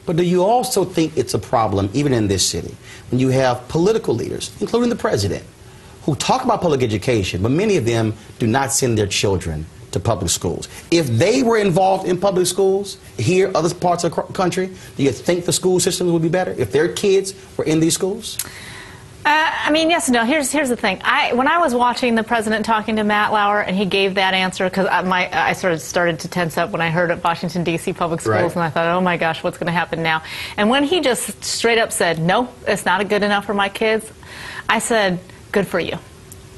But do you also think it's a problem, even in this city, when you have political leaders, including the president, who talk about public education, but many of them do not send their children to public schools? If they were involved in public schools here, other parts of the country, do you think the school system would be better if their kids were in these schools? I mean, yes and no. Here's the thing. When I was watching the president talking to Matt Lauer and he gave that answer, because I sort of started to tense up when I heard of Washington, D.C. public schools, right. And I thought, oh my gosh, what's going to happen now? And when he just straight up said, no, it's not good enough for my kids, I said, good for you.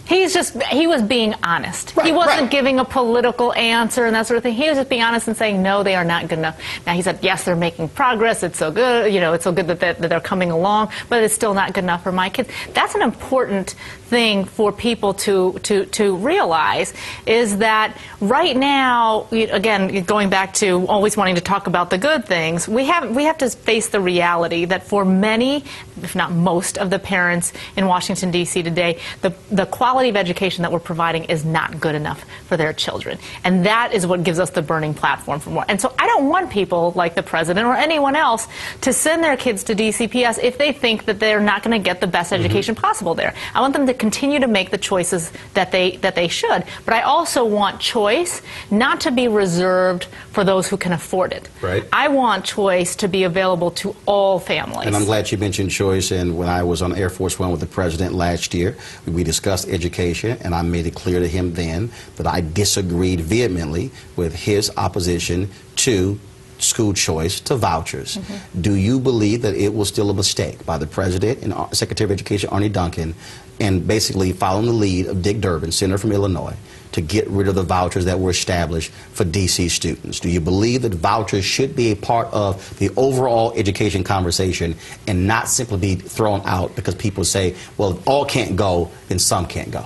He was being honest. Right, he wasn't right. giving a political answer and that sort of thing. He was just being honest and saying, no, they are not good enough. Now, he said, yes, they're making progress. It's so good, you know, it's so good that they're coming along, but it's still not good enough for my kids. That's an important thing for people to realize, is that right now, again, going back to always wanting to talk about the good things, we have to face the reality that for many, if not most, of the parents in Washington, D.C. today, the quality of education that we're providing is not good enough for their children. And that is what gives us the burning platform for more. And so I don't want people like the president or anyone else to send their kids to DCPS if they think that they're not going to get the best education possible there. I want them to continue to make the choices that they should. But I also want choice not to be reserved for those who can afford it. Right. I want choice to be available to all families. And I'm glad you mentioned choice. And when I was on Air Force One with the president last year, we discussed education, and I made it clear to him then that I disagreed vehemently with his opposition to school choice, to vouchers. Do you believe that it was still a mistake by the president and Secretary of Education Arne Duncan, and basically following the lead of Dick Durbin, senator from Illinois, to get rid of the vouchers that were established for D.C. students? Do you believe that vouchers should be a part of the overall education conversation and not simply be thrown out because people say, well, if all can't go, then some can't go?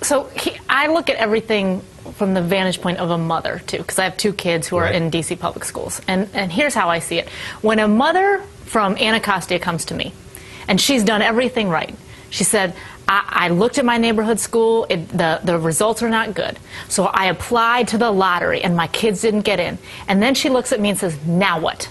So I look at everything from the vantage point of a mother, too, because I have two kids who are in D.C. public schools. And here's how I see it. When a mother from Anacostia comes to me, and she's done everything right, she said, I looked at my neighborhood school, the results are not good. So I applied to the lottery, and my kids didn't get in. And then she looks at me and says, now what?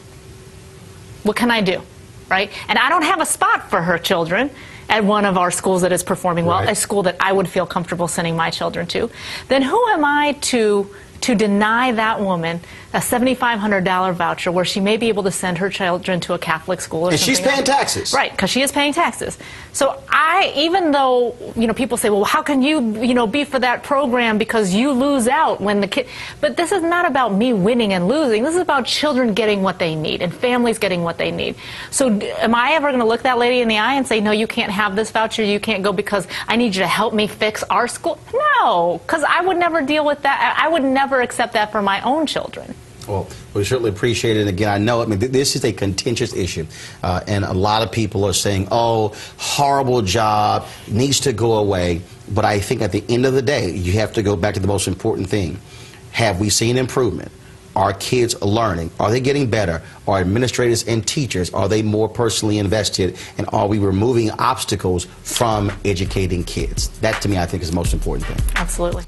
What can I do? Right? And I don't have a spot for her children at one of our schools that is performing well, a school that I would feel comfortable sending my children to. Then who am I to deny that woman a $7,500 voucher where she may be able to send her children to a Catholic school? And she's paying taxes. Right, because she is paying taxes. So even though, people say, well, how can you, be for that program because you lose out when the kid... But this is not about me winning and losing. This is about children getting what they need and families getting what they need. So am I ever going to look that lady in the eye and say, no, you can't have this voucher, you can't go because I need you to help me fix our school? No, because I would never deal with that. I would never accept that for my own children. Well, we certainly appreciate it. Again, I know, this is a contentious issue, and a lot of people are saying, oh, horrible job, needs to go away. But I think at the end of the day, you have to go back to the most important thing. Have we seen improvement? Are kids learning? Are they getting better? Are administrators and teachers, are they more personally invested? And are we removing obstacles from educating kids? That, to me, I think is the most important thing. Absolutely.